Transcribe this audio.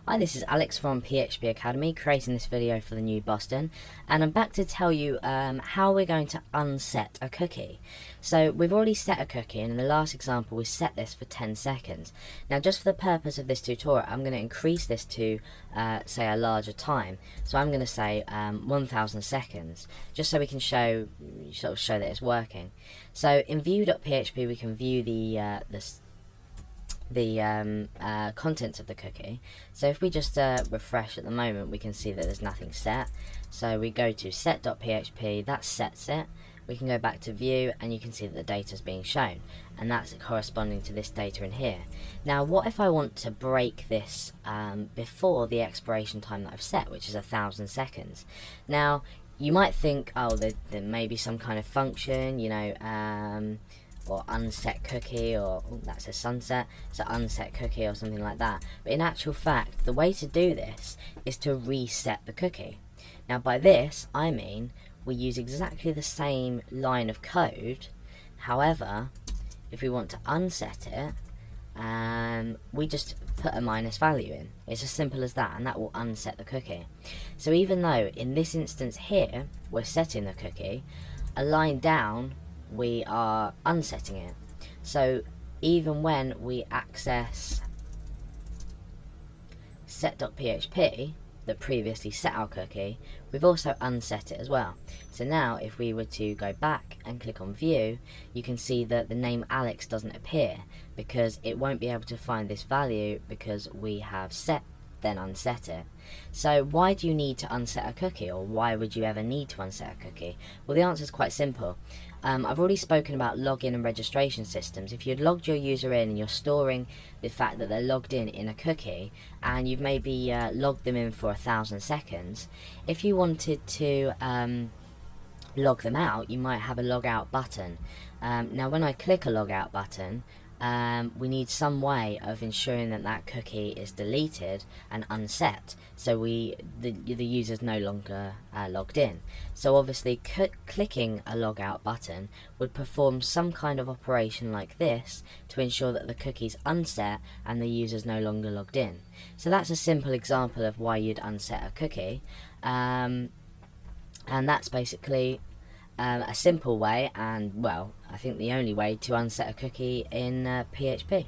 Hi, this is Alex from PHP Academy, creating this video for the new Boston, and I'm back to tell you how we're going to unset a cookie. So we've already set a cookie, and in the last example we set this for 10 seconds. Now, just for the purpose of this tutorial, I'm going to increase this to say a larger time. So I'm going to say 1000 seconds, just so we can show that it's working. So in view.php we can view the contents of the cookie. So if we just refresh at the moment, we can see that there's nothing set. So we go to set.php, that sets it. We can go back to view, and you can see that the data is being shown, and that's corresponding to this data in here. Now, what if I want to break this before the expiration time that I've set, which is 1000 seconds? Now, you might think, oh, there may be some kind of function, you know, or unset cookie, or that says sunset, so unset cookie or something like that. But in actual fact, the way to do this is to reset the cookie. Now, by this I mean we use exactly the same line of code. However, if we want to unset it, we just put a minus value in. It's as simple as that, and that will unset the cookie. So even though in this instance here we're setting the cookie, a line down we are unsetting it. So even when we access set.php that previously set our cookie, we've also unset it as well. So now if we were to go back and click on view, you can see that the name Alex doesn't appear, because it won't be able to find this value because we have set then unset it. So why do you need to unset a cookie, or why would you ever need to unset a cookie? Well, the answer is quite simple. I've already spoken about login and registration systems. If you'd logged your user in and you're storing the fact that they're logged in a cookie, and you've maybe logged them in for 1000 seconds, if you wanted to log them out, you might have a log out button. Now when I click a log out button, we need some way of ensuring that that cookie is deleted and unset, so the user's no longer logged in. So obviously clicking a log out button would perform some kind of operation like this to ensure that the cookie's unset and the user's no longer logged in. So that's a simple example of why you'd unset a cookie, and that's basically a simple way, and well, I think the only way to unset a cookie in PHP.